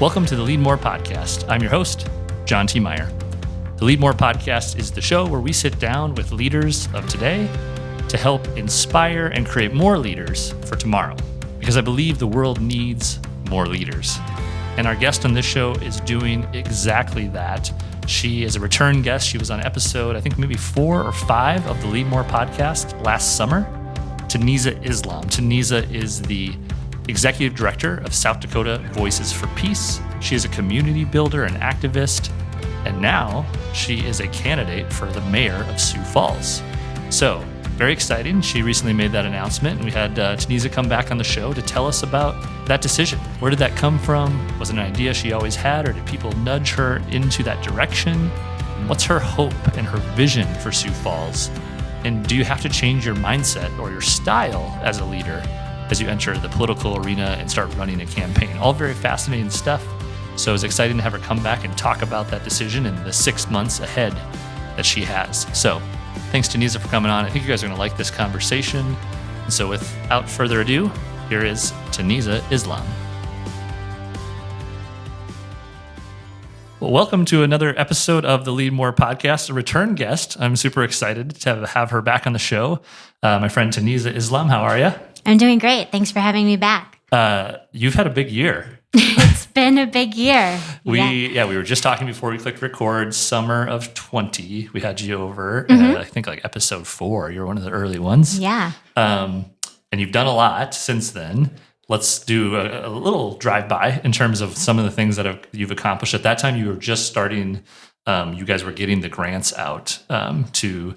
Welcome to the Leadmore podcast. I'm your host, John T. Meyer. The Leadmore podcast is the show where we sit down with leaders of today to help inspire and create more leaders for tomorrow, because I believe the world needs more leaders. And our guest on this show is doing exactly that. She is a return guest. She was on episode, I think maybe 4 or 5 of the Leadmore podcast last summer. Taneeza Islam. Taneeza is the executive director of South Dakota Voices for Peace. She is a community builder and activist, and now she is a candidate for the mayor of Sioux Falls. So, very exciting. She recently made that announcement, and we had Taneeza come back on the show to tell us about that decision. Where did that come from? Was it an idea she always had, or did people nudge her into that direction? What's her hope and her vision for Sioux Falls? And do you have to change your mindset or your style as a leader as you enter the political arena and start running a campaign? All very fascinating stuff. So it's exciting to have her come back and talk about that decision and the 6 months ahead that she has. So thanks, Taneeza, for coming on. I think you guys are going to like this conversation. And so without further ado, here is Taneeza Islam. Well, welcome to another episode of the Leadmore podcast, a return guest. I'm super excited to have her back on the show. My friend Taneeza Islam, how are you? I'm doing great. Thanks for having me back. You've had a big year. It's been a big year. We were just talking before we clicked record. Summer of 20, we had you over. I think like episode 4. You're one of the early ones. Yeah. And you've done a lot since then. Let's do a little drive-by in terms of some of the things that you've accomplished. At that time, you were just starting. You guys were getting the grants out to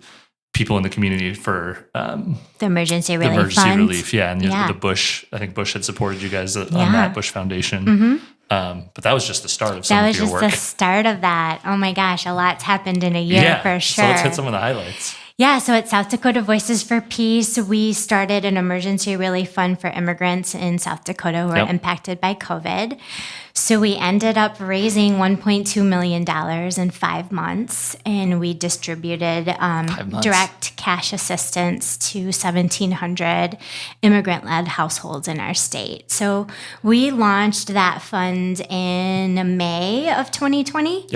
people in the community for the emergency relief. Yeah, and the Bush. I think Bush had supported you guys on that Bush Foundation. But that was just the start of some of your work. That was just the start of that. Oh my gosh, a lot's happened in a year for sure. So let's hit some of the highlights. Yeah, so at South Dakota Voices for Peace, we started an emergency relief fund for immigrants in South Dakota who were impacted by COVID. So we ended up raising $1.2 million in 5 months, and we distributed direct cash assistance to 1,700 immigrant-led households in our state. So we launched that fund in May of 2020,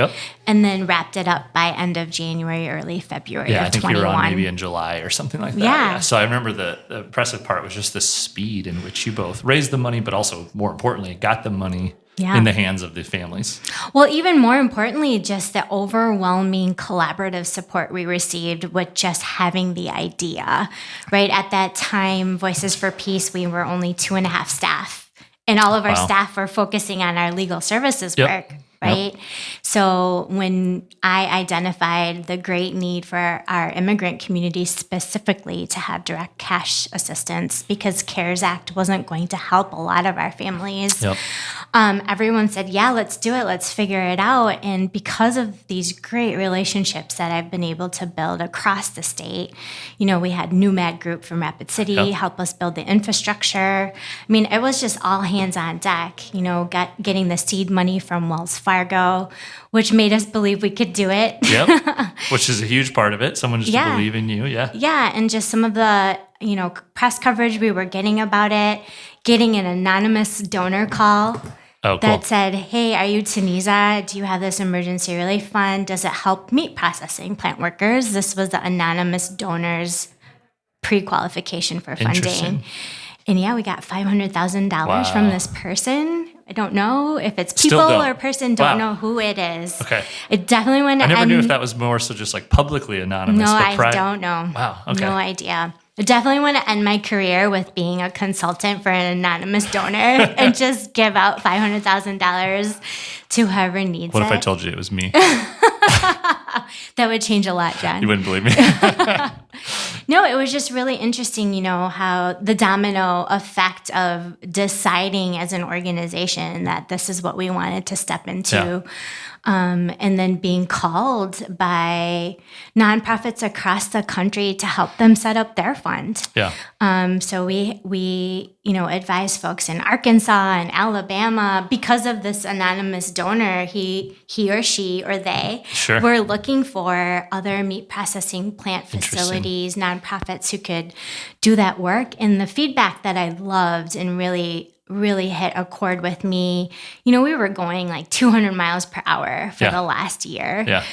and then wrapped it up by end of January, early February of 21. Yeah, I think you were on maybe in July or something like that. Yeah. So I remember the impressive part was just the speed in which you both raised the money, but also, more importantly, got the money in the hands of the families. Well, even more importantly, just the overwhelming collaborative support we received with just having the idea, right? At that time, Voices for Peace, we were only 2.5 staff, and all of our staff were focusing on our legal services work. Right? So when I identified the great need for our immigrant community specifically to have direct cash assistance because CARES Act wasn't going to help a lot of our families, everyone said, yeah, let's do it. Let's figure it out. And because of these great relationships that I've been able to build across the state, we had NewMag Group from Rapid City help us build the infrastructure. I mean, it was just all hands on deck, getting the seed money from Wells Fargo, which made us believe we could do it. Which is a huge part of it. Someone just to believe in you. Yeah, and just some of the, press coverage we were getting about it, getting an anonymous donor call that said, hey, are you Taneeza? Do you have this emergency relief fund? Does it help meat processing plant workers? This was the anonymous donors pre-qualification for funding. And we got $500,000 from this person. I don't know if it's people or person. Don't know who it is. Okay. It definitely went. I never knew if that was more so just like publicly anonymous. No, I don't know. Wow. Okay. No idea. I definitely want to end my career with being a consultant for an anonymous donor and just give out $500,000 to whoever needs it. What if I told you it was me? That would change a lot, John. You wouldn't believe me. No, it was just really interesting, how the domino effect of deciding as an organization that this is what we wanted to step into. And then being called by nonprofits across the country to help them set up their fund. So we advise folks in Arkansas and Alabama because of this anonymous donor. He or she or they were looking for other meat processing plant facilities, nonprofits who could do that work. And the feedback that I loved and really really hit a chord with me. We were going like 200 miles per hour for the last year. Yeah.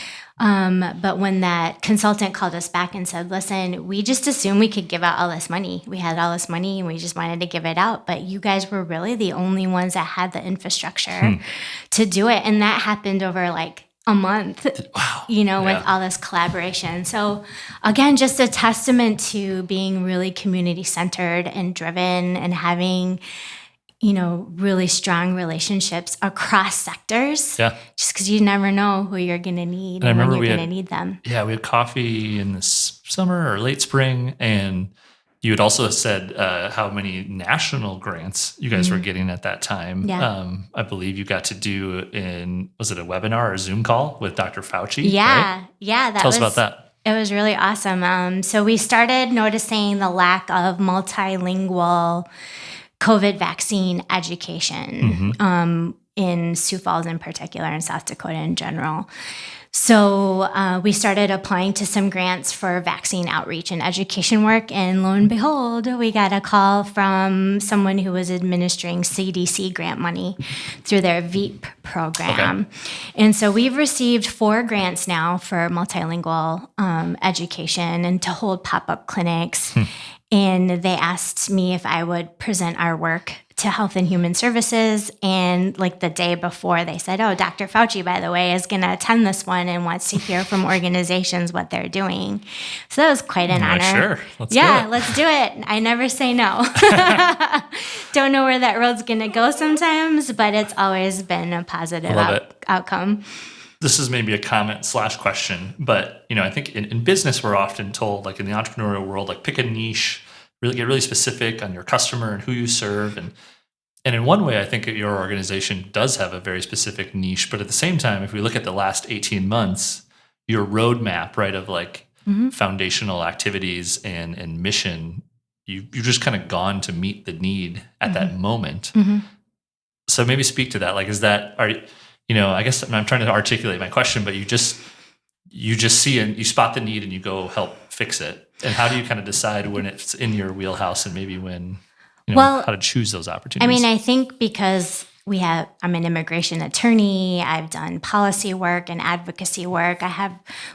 But when that consultant called us back and said, listen, we just assumed we could give out all this money. We had all this money and we just wanted to give it out. But you guys were really the only ones that had the infrastructure to do it. And that happened over like a month, with all this collaboration. So again, just a testament to being really community centered and driven and having really strong relationships across sectors. Yeah. Just because you never know who you're going to need and when you're going to need them. Yeah, we had coffee in the summer or late spring, and you had also said how many national grants you guys were getting at that time. Yeah. I believe you got to do was it a webinar or a Zoom call with Dr. Fauci? Yeah. Right? Yeah. Tell us about that. It was really awesome. So we started noticing the lack of multilingual COVID vaccine education in Sioux Falls in particular, and South Dakota in general. So we started applying to some grants for vaccine outreach and education work, and lo and behold, we got a call from someone who was administering CDC grant money through their VEAP program. Okay. And so we've received 4 grants now for multilingual education and to hold pop-up clinics. And they asked me if I would present our work to Health and Human Services. And like the day before, they said, oh, Dr. Fauci, by the way, is going to attend this one and wants to hear from organizations what they're doing. So that was quite an honor. Sure. Let's do it. I never say no. Don't know where that road's going to go sometimes, but it's always been a positive outcome. This is maybe a comment / question, but I think in business we're often told, like in the entrepreneurial world, like pick a niche, really get really specific on your customer and who you serve, and in one way I think your organization does have a very specific niche, but at the same time, if we look at the last 18 months, your roadmap, right, of like foundational activities and mission, you've just kind of gone to meet the need at that moment. So maybe speak to that. Like, I guess I'm trying to articulate my question, but you just see and you spot the need and you go help fix it. And how do you kind of decide when it's in your wheelhouse and maybe when, how to choose those opportunities? I mean, I think because I'm an immigration attorney, I've done policy work and advocacy work.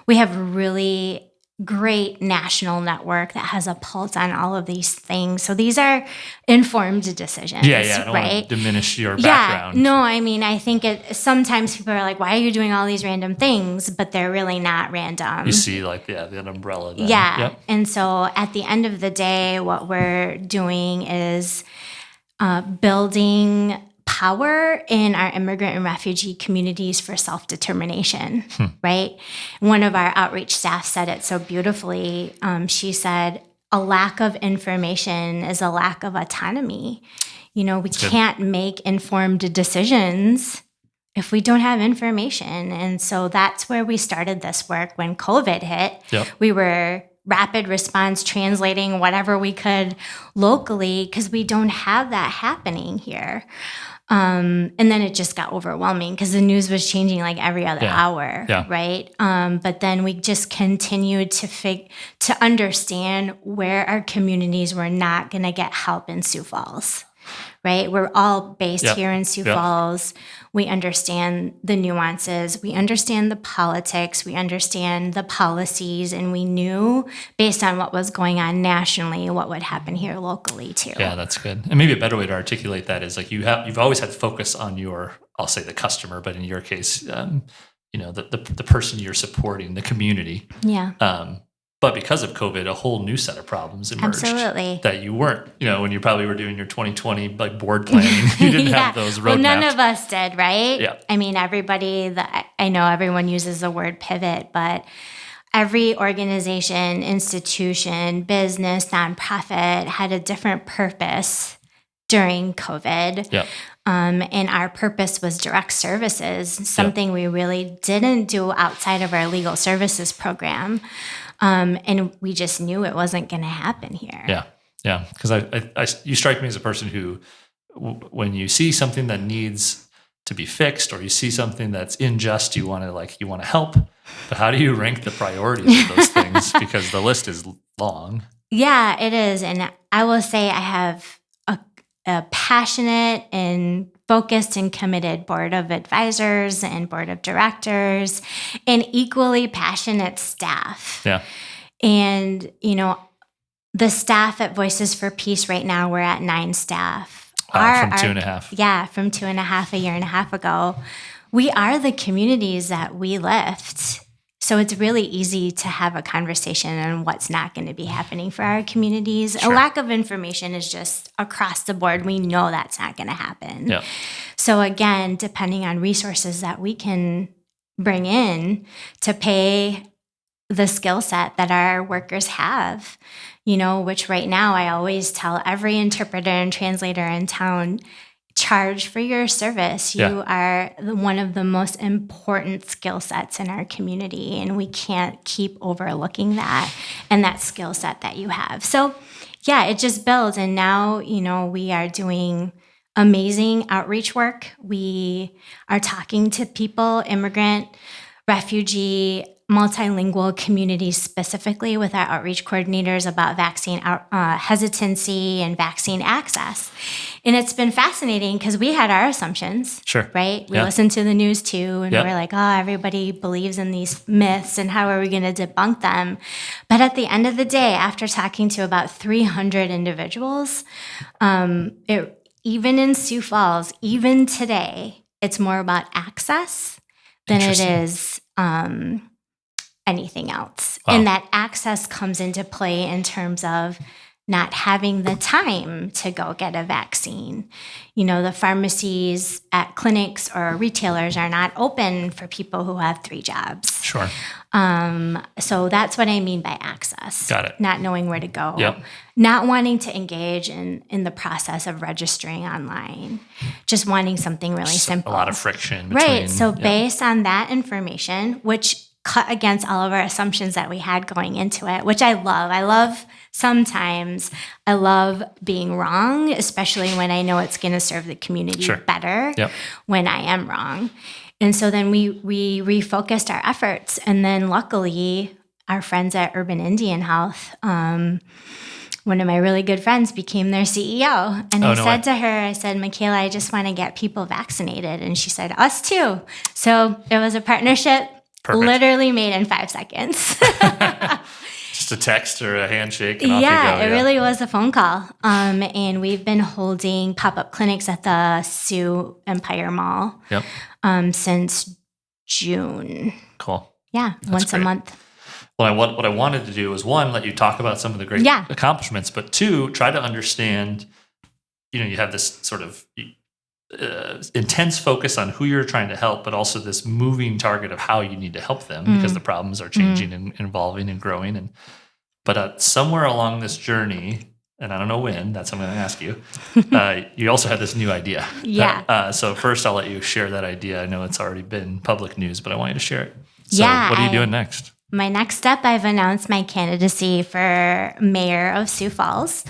We have really great national network that has a pulse on all of these things. So these are informed decisions. Yeah. I don't want to diminish your background. No, I mean, I think sometimes people are like, why are you doing all these random things? But they're really not random. You see like, that umbrella. Then. Yeah. Yep. And so at the end of the day, what we're doing is building power in our immigrant and refugee communities for self-determination, right? One of our outreach staff said it so beautifully. She said, a lack of information is a lack of autonomy. We can't make informed decisions if we don't have information. And so that's where we started this work when COVID hit. Yep. We were rapid response translating whatever we could locally because we don't have that happening here. And then it just got overwhelming because the news was changing like every other hour, right? But then we just continued to understand where our communities were not going to get help in Sioux Falls, right? We're all based here in Sioux Falls. We understand the nuances. We understand the politics. We understand the policies. And we knew, based on what was going on nationally, what would happen here locally, too. Yeah, that's good. And maybe a better way to articulate that is like you've always had focus on I'll say the customer, but in your case, the person you're supporting, the community. Yeah. But because of COVID, a whole new set of problems emerged. Absolutely. That you weren't, when you probably were doing your 2020 like board planning, you didn't have those roadmaps. Well, none of us did, right? Yeah. I mean, I know everyone uses the word pivot, but every organization, institution, business, nonprofit had a different purpose during COVID. Yeah. And our purpose was direct services, something we really didn't do outside of our legal services program. And we just knew it wasn't going to happen here. Yeah. Because you strike me as a person who, when you see something that needs to be fixed, or you see something that's unjust, you want to help. But how do you rank the priorities of those things? Because the list is long. Yeah, it is. And I will say I have a passionate and focused and committed board of advisors and board of directors and equally passionate staff. Yeah. And, the staff at Voices for Peace right now, we're at 9 staff. From 2.5. Yeah, from 2.5, a year and a half ago. We are the communities that we lift. So it's really easy to have a conversation on what's not going to be happening for our communities. Sure. A lack of information is just across the board. We know that's not going to happen. Yeah. So again, depending on resources that we can bring in to pay the skill set that our workers have, which right now I always tell every interpreter and translator in town, charge for your service. You are one of the most important skill sets in our community, and we can't keep overlooking that and that skill set that you have. So yeah, it just builds. And now, we are doing amazing outreach work. We are talking to people, immigrant, refugee, multilingual communities specifically with our outreach coordinators about vaccine hesitancy and vaccine access. And it's been fascinating because we had our assumptions, Sure. right? We listened to the news too, and we're like, everybody believes in these myths, and how are we going to debunk them? But at the end of the day, after talking to about 300 individuals, even in Sioux Falls, even today, it's more about access than it is anything else. Wow. And that access comes into play in terms of not having the time to go get a vaccine. The pharmacies at clinics or retailers are not open for people who have 3 jobs. Sure. So that's what I mean by access. Got it. Not knowing where to go. Yep. Not wanting to engage in the process of registering online. Just wanting something really simple. A lot of friction between. Right. So based on that information, which cut against all of our assumptions that we had going into it, which I love. Sometimes I love being wrong, especially when I know it's going to serve the community better when I am wrong. And so then we refocused our efforts. And then luckily, our friends at Urban Indian Health, one of my really good friends became their CEO. And I said to her, Michaela, I just want to get people vaccinated. And she said, us too. So it was a partnership. Perfect. Literally made in 5 seconds. Just a text or a handshake and off you go. It really was a phone call. And we've been holding pop-up clinics at the Sioux Empire Mall since June. Cool. Yeah, once a month. Well, what I wanted to do was, 1, let you talk about some of the great accomplishments, but 2, try to understand, you have this sort of intense focus on who you're trying to help, but also this moving target of how you need to help them because the problems are changing and evolving and growing. But somewhere along this journey, and I don't know when, that's what I'm going to ask you, you also had this new idea. So first I'll let you share that idea. I know it's already been public news, but I want you to share it. So what are you doing next? My next step, I've announced my candidacy for mayor of Sioux Falls.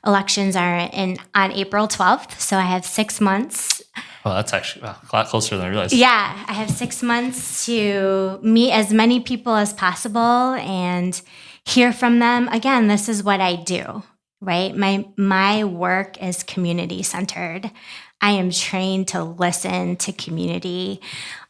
Elections are on April 12th, so I have 6 months. Well, that's actually a lot closer than I realized. Yeah, I have 6 months to meet as many people as possible and hear from them. Again, this is what I do, right? My work is community-centered. I am trained to listen to community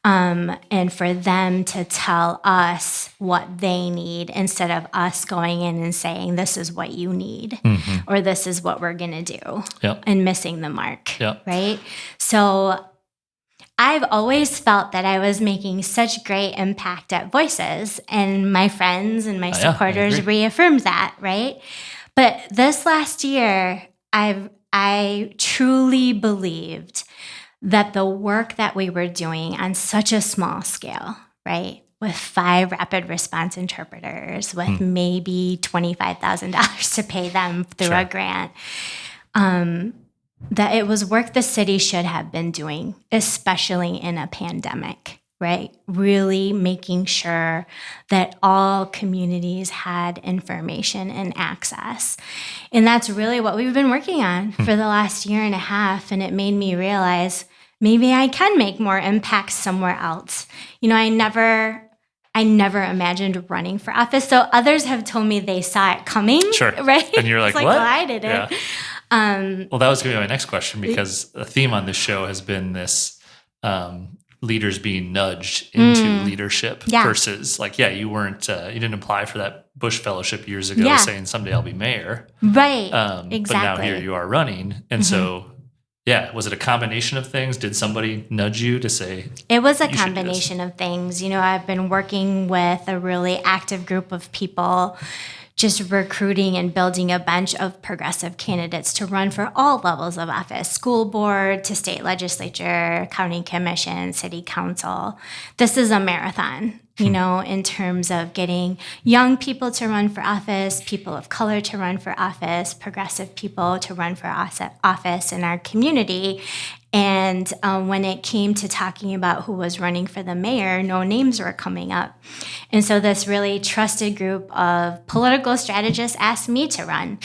and for them to tell us what they need instead of us going in and saying, this is what you need or this is what we're going to do and missing the mark, right? So I've always felt that I was making such great impact at Voices, and my friends and my supporters reaffirmed that, right? But this last year, I truly believed that the work that we were doing on such a small scale, right, with 5 rapid response interpreters, with maybe $25,000 to pay them through a grant, that it was work the city should have been doing, especially in a pandemic, right? Really making sure that all communities had information and access. And that's really what we've been working on for the last year and a half. And it made me realize maybe I can make more impact somewhere else. I never imagined running for office. So others have told me they saw it coming, right? And you're like, what? Well, I didn't. Well, that was going to be my next question, because a theme on this show has been this leaders being nudged into leadership versus you weren't, you didn't apply for that Bush Fellowship years ago saying someday I'll be mayor. Right. Exactly. But now here you are running. And so, was it a combination of things? Did somebody nudge you to say? It was a combination of things. I've been working with a really active group of people, just recruiting and building a bench of progressive candidates to run for all levels of office, school board to state legislature, county commission, city council. This is a marathon, in terms of getting young people to run for office, people of color to run for office, progressive people to run for office in our community. And when it came to talking about who was running for the mayor, no names were coming up. And so this really trusted group of political strategists asked me to run.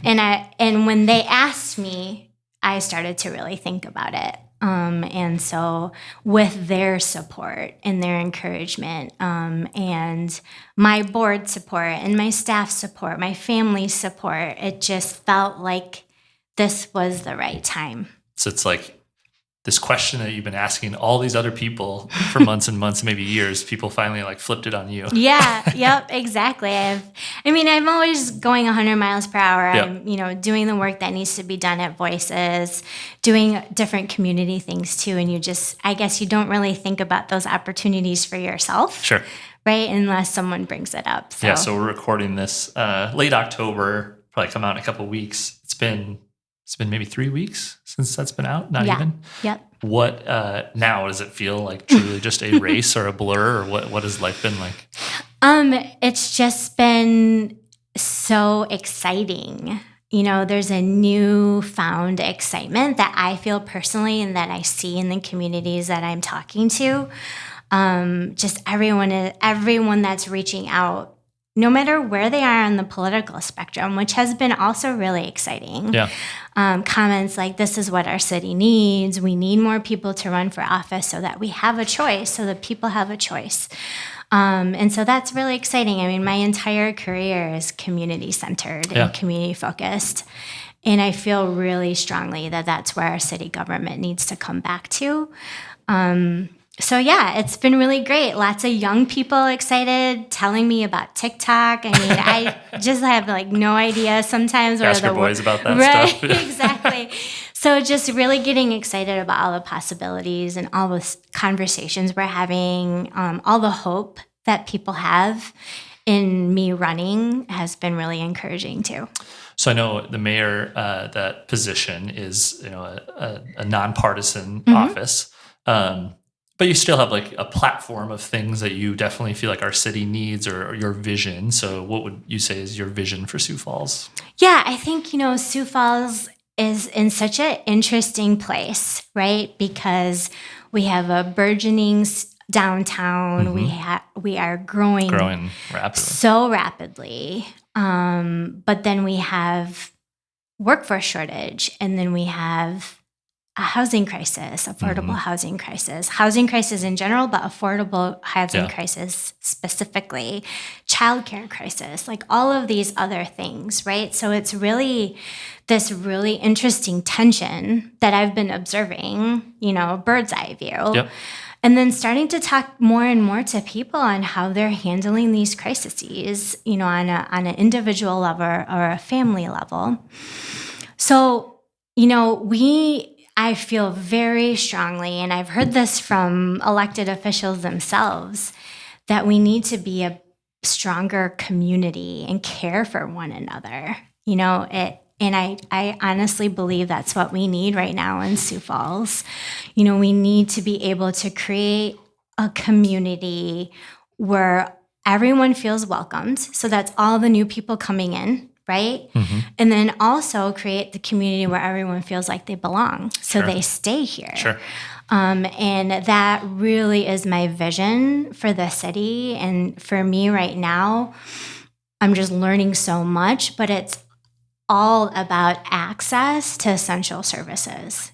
And when they asked me, I started to really think about it. And so with their support and their encouragement, and my board support and my staff support, my family support, it just felt like this was the right time. So it's like this question that you've been asking all these other people for months and months, maybe years, people finally flipped it on you. Yeah, yep, exactly. I'm always going 100 miles per hour. Yep. I'm, doing the work that needs to be done at Voices, doing different community things too. And I guess you don't really think about those opportunities for yourself. Sure. Right? Unless someone brings it up. So. Yeah, so we're recording this late October, probably come out in a couple of weeks. It's been maybe 3 weeks since that's been out, not even. Yep. What now, does it feel like truly just a race or a blur, or what has life been like? It's just been so exciting. There's a newfound excitement that I feel personally and that I see in the communities that I'm talking to. Just everyone that's reaching out, no matter where they are on the political spectrum, which has been also really exciting. Yeah. Comments like, this is what our city needs. We need more people to run for office so that we have a choice, so that people have a choice. And so that's really exciting. My entire career is community-centered and community-focused. And I feel really strongly that that's where our city government needs to come back to. So it's been really great. Lots of young people excited, telling me about TikTok. I just have no idea sometimes. Ask your boys about that stuff. Right, exactly. So just really getting excited about all the possibilities and all the conversations we're having, all the hope that people have in me running has been really encouraging too. So I know the mayor, that position is a nonpartisan office. But you still have a platform of things that you definitely feel like our city needs, or your vision. So what would you say is your vision for Sioux Falls? Yeah, I think, Sioux Falls is in such an interesting place, right? Because we have a burgeoning downtown. We are growing rapidly. So rapidly. But then we have workforce shortage, and then we have a housing crisis, affordable housing crisis in general, but affordable housing crisis specifically, childcare crisis, all of these other things, right? So it's really this really interesting tension that I've been observing, bird's eye view. Yep. And then starting to talk more and more to people on how they're handling these crises, on an individual level or a family level. So, I feel very strongly, and I've heard this from elected officials themselves, that we need to be a stronger community and care for one another. And I honestly believe that's what we need right now in Sioux Falls. We need to be able to create a community where everyone feels welcomed. So that's all the new people coming in, right? And then also create the community where everyone feels like they belong, so they stay here. Sure. And that really is my vision for the city. And for me right now, I'm just learning so much, but it's all about access to essential services,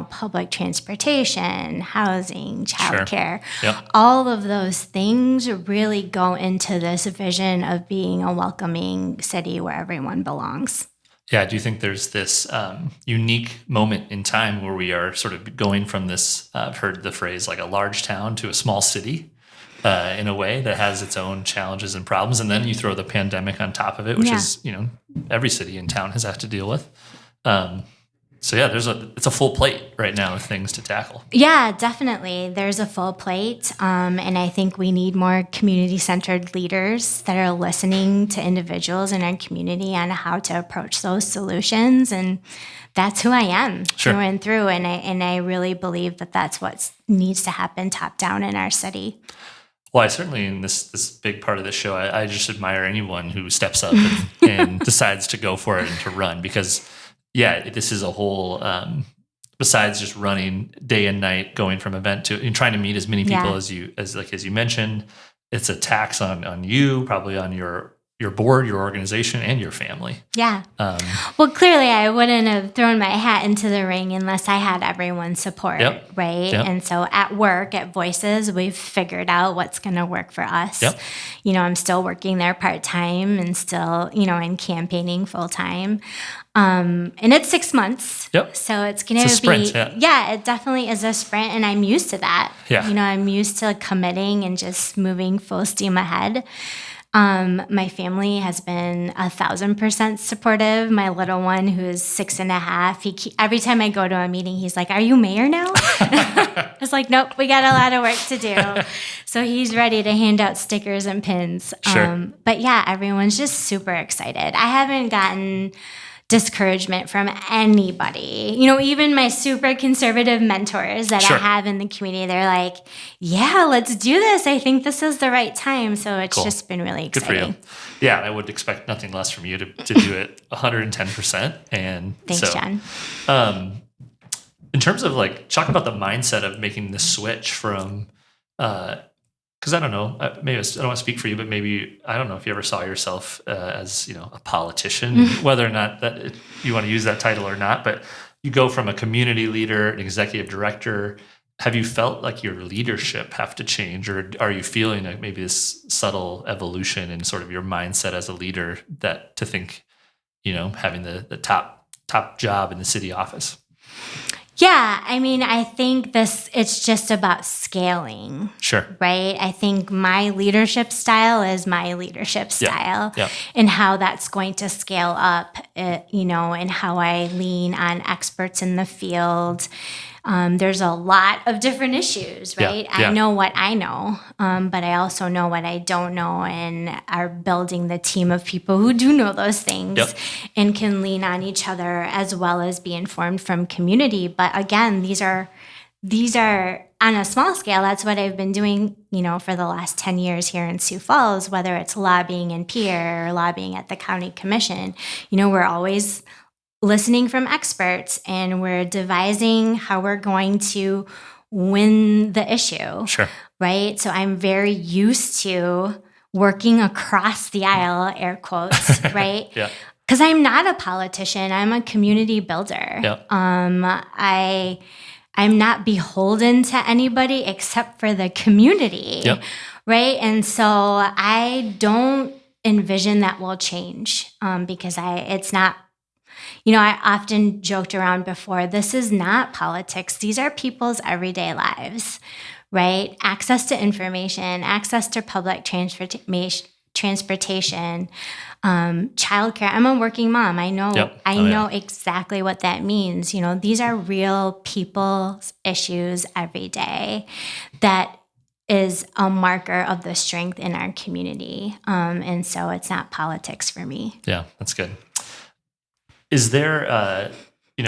public transportation, housing, childcare. Sure. Yep. All of those things really go into this vision of being a welcoming city where everyone belongs. Yeah, I do think there's this unique moment in time where we are sort of going from this, I've heard the phrase like a large town to a small city in a way that has its own challenges and problems. And then you throw the pandemic on top of it, which is, every city and town has had to deal with. So yeah, it's a full plate right now of things to tackle. Yeah, definitely. There's a full plate. And I think we need more community-centered leaders that are listening to individuals in our community on how to approach those solutions. And that's who I am through and through. And I really believe that that's what needs to happen top down in our city. Well, I certainly, in this big part of the show, I just admire anyone who steps up and decides to go for it and to run, because this is a whole, besides just running day and night, going from event to and trying to meet as many people as you mentioned, it's a tax on you, probably on your board, your organization, and your family. Yeah. Well, clearly I wouldn't have thrown my hat into the ring unless I had everyone's support, right? Yep. And so at work, at Voices, we've figured out what's going to work for us. Yep. I'm still working there part-time and still, in campaigning full-time. And it's 6 months. Yep. So it's going to be, sprint, it definitely is a sprint, and I'm used to that. Yeah. I'm used to committing and just moving full steam ahead. My family has been 1,000% supportive. My little one, who is 6.5, every time I go to a meeting, he's like, "Are you mayor now?" I was like, "Nope, we got a lot of work to do." So he's ready to hand out stickers and pins. Sure. But yeah, everyone's just super excited. I haven't gotten discouragement from anybody. Even my super conservative mentors that I have in the community, they're like, "Yeah, let's do this. I think this is the right time." So it's just been really exciting. Good for you. Yeah, I would expect nothing less from you to do it 110%. And thanks, John. In terms of talk about the mindset of making the switch from, because I don't know, maybe I don't want to speak for you, but maybe, I don't know if you ever saw yourself as, a politician, whether or not that you want to use that title or not, but you go from a community leader, an executive director. Have you felt like your leadership have to change, or are you feeling maybe this subtle evolution in sort of your mindset as a leader that to think, having the top job in the city office? Yeah, I think it's just about scaling. Sure. Right? I think my leadership style is my leadership style, and how that's going to scale up, and how I lean on experts in the field. There's a lot of different issues, right? Yeah. I know what I know, but I also know what I don't know, and are building the team of people who do know those things and can lean on each other, as well as be informed from community. But again, these are on a small scale. That's what I've been doing, for the last 10 years here in Sioux Falls, whether it's lobbying in Pierre or lobbying at the county commission. We're always listening from experts, and we're devising how we're going to win the issue. Sure. Right? So I'm very used to working across the aisle, air quotes, right? Yeah. Because I'm not a politician. I'm a community builder. Yeah. I'm not beholden to anybody except for the community. Yep. Right? And so I don't envision that will change, because it's not. I often joked around before, this is not politics. These are people's everyday lives, right? Access to information, access to public transportation, childcare. I'm a working mom. I know exactly what that means. These are real people's issues every day that is a marker of the strength in our community. And so it's not politics for me. Yeah, that's good. Is there,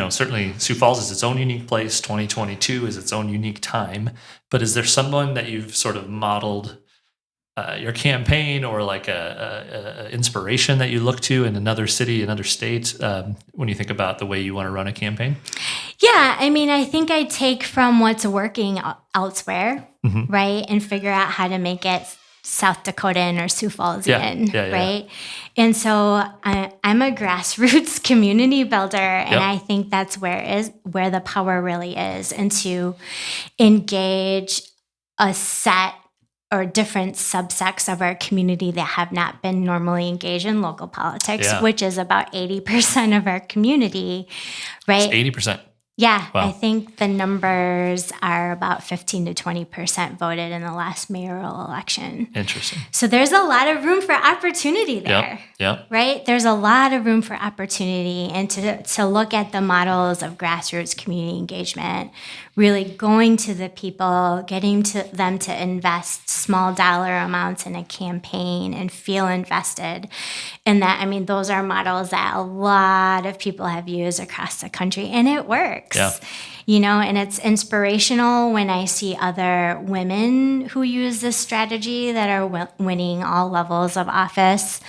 certainly Sioux Falls is its own unique place. 2022 is its own unique time. But is there someone that you've sort of modeled your campaign, or like a inspiration that you look to in another city, another state, when you think about the way you want to run a campaign? Yeah, I think I take from what's working elsewhere, right, and figure out how to make it South Dakotan or Sioux Fallsian, right? And so I'm a grassroots community builder, and I think that's where the power really is, and to engage a set or different subsects of our community that have not been normally engaged in local politics, Yeah. which is about 80% of our community, right? It's 80%. Yeah, Wow. I think the numbers are about 15 to 20% voted in the last mayoral election. Interesting. So there's a lot of room for opportunity there. Yep. Right? There's a lot of room for opportunity, and to look at the models of grassroots community engagement, really going to the people, getting to them to invest small dollar amounts in a campaign and feel invested in that. I mean, those are models that a lot of people have used across the country, and it works. Yeah. And it's inspirational when I see other women who use this strategy that are winning all levels of office,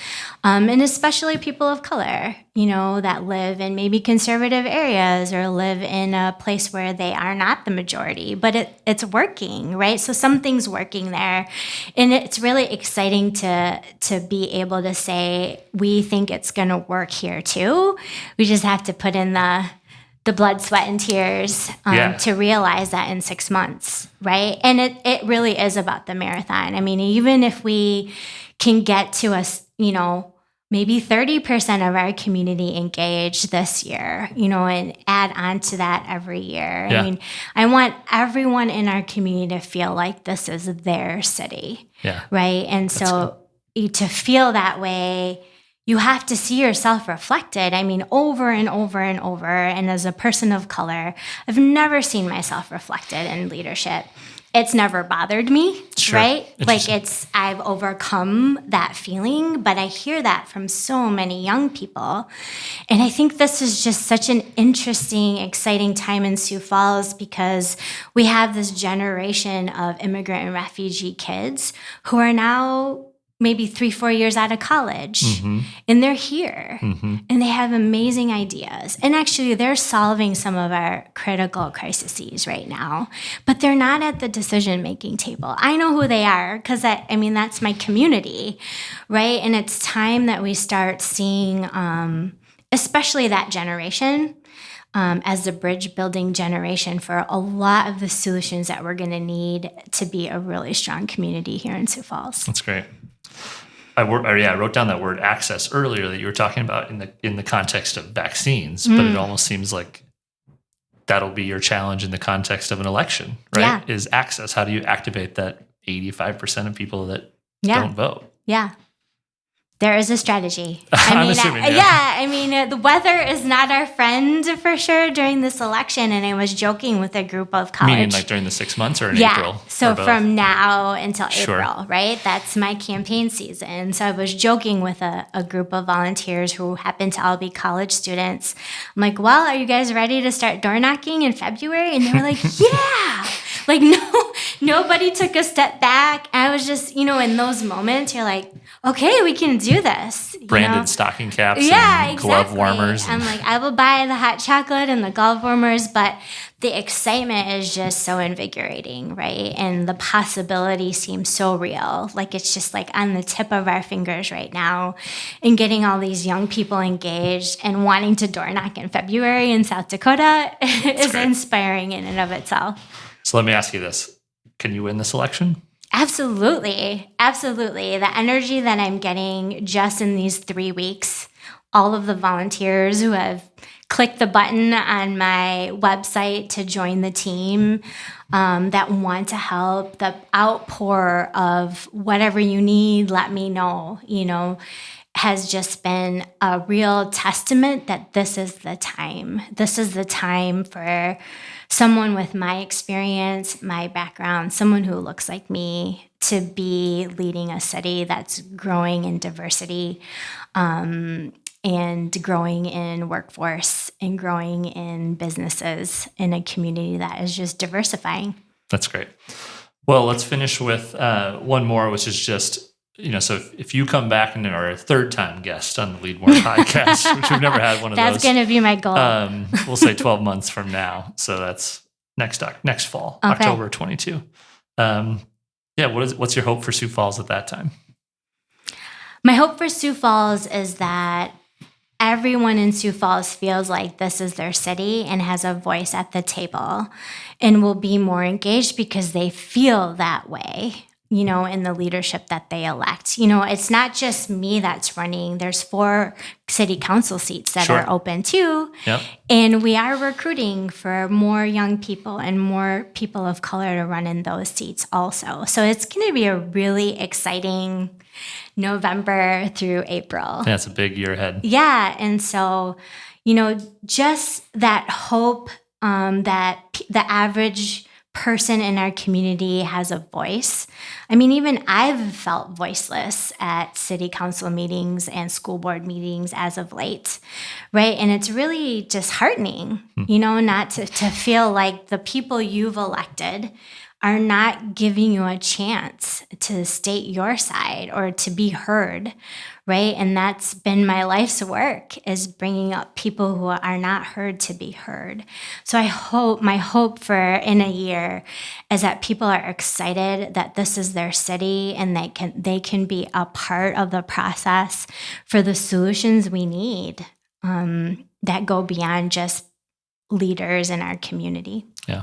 and especially people of color, that live in maybe conservative areas or live in a place where they are not the majority, but it's working, right? So something's working there, and it's really exciting to be able to say, we think it's going to work here too. We just have to put in the blood, sweat, and tears to realize that in 6 months, right? And it really is about the marathon. I mean, even if we can get to maybe 30% of our community engaged this year, and add on to that every year. Yeah. I mean, I want everyone in our community to feel like this is their city, right? And so to feel that way, you have to see yourself reflected. I mean, over and over and over. And as a person of color, I've never seen myself reflected in leadership. It's never bothered me, right? Like I've overcome that feeling, but I hear that from so many young people. And I think this is just such an interesting, exciting time in Sioux Falls because we have this generation of immigrant and refugee kids who are now maybe 3-4 years out of college, and they're here, and they have amazing ideas. And actually, they're solving some of our critical crises right now, but they're not at the decision-making table. I know who they are because, that's my community, right? And it's time that we start seeing, especially that generation, as the bridge-building generation for a lot of the solutions that we're going to need to be a really strong community here in Sioux Falls. That's great. I wrote down that word access earlier that you were talking about in the context of vaccines, but it almost seems like that'll be your challenge in the context of an election, right? Yeah. Is access. How do you activate that 85% of people that don't vote? Yeah. There is a strategy. I'm assuming, the weather is not our friend for sure during this election. And I was joking with a group of college. Meaning like during the 6 months or in April? So from now until April, right? That's my campaign season. So I was joking with a group of volunteers who happen to all be college students. I'm like, well, are you guys ready to start door knocking in February? And they were like, yeah. Like, nobody took a step back. I was just, in those moments, you're like, okay, we can do this. Branded stocking caps and glove warmers. I'm like, I will buy the hot chocolate and the glove warmers, but the excitement is just so invigorating, right? And the possibility seems so real. Like it's just like on the tip of our fingers right now. And getting all these young people engaged and wanting to door knock in February in South Dakota is inspiring in and of itself. So let me ask you this. Can you win this election? Absolutely. Absolutely. The energy that I'm getting just in these 3 weeks, all of the volunteers who have clicked the button on my website to join the team that want to help, the outpour of whatever you need, let me know, has just been a real testament that this is the time. This is the time for someone with my experience, my background, someone who looks like me to be leading a city that's growing in diversity and growing in workforce and growing in businesses in a community that is just diversifying. That's great. Well, let's finish with one more, which is just, so if you come back and are a third-time guest on the Leadmore podcast, which we've never had one of those. That's going to be my goal. We'll say 12 months from now. So that's next fall, okay. October 22. What's your hope for Sioux Falls at that time? My hope for Sioux Falls is that everyone in Sioux Falls feels like this is their city and has a voice at the table and will be more engaged because they feel that way. in the leadership that they elect. It's not just me that's running. There's 4 city council seats that are open too. Yep. And we are recruiting for more young people and more people of color to run in those seats also. So it's going to be a really exciting November through April. Yeah, it's a big year ahead. Yeah. And so, just that hope that the average person in our community has a voice. I mean, even I've felt voiceless at city council meetings and school board meetings as of late, right? And it's really disheartening, not to feel like the people you've elected are not giving you a chance to state your side or to be heard, right? And that's been my life's work, is bringing up people who are not heard to be heard. So my hope for in a year is that people are excited that this is their city and they can be a part of the process for the solutions we need that go beyond just leaders in our community. Yeah.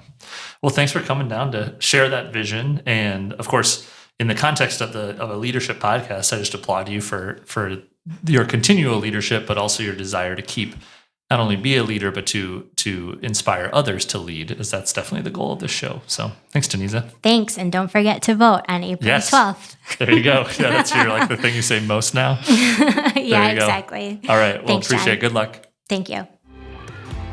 Well, thanks for coming down to share that vision. And of course, in the context of a leadership podcast, I just applaud you for your continual leadership, but also your desire to keep not only be a leader, but to inspire others to lead, as that's definitely the goal of this show. So thanks, Taneeza. Thanks. And don't forget to vote on April 12th. There you go. Yeah, that's the thing you say most now. Yeah, exactly. All right. Well, Thanks, appreciate John. it. Good luck. Thank you.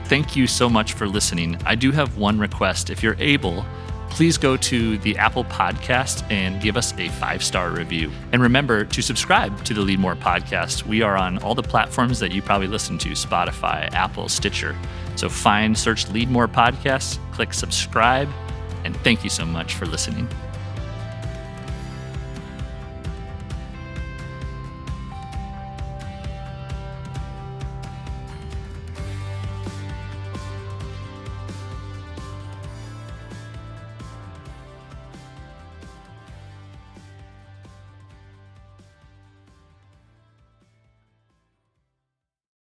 Thank you so much for listening. I do have one request. If you're able, please go to the Apple Podcast and give us a 5-star review. And remember to subscribe to the Leadmore podcast. We are on all the platforms that you probably listen to: Spotify, Apple, Stitcher. So search Leadmore Podcast, click subscribe, and thank you so much for listening.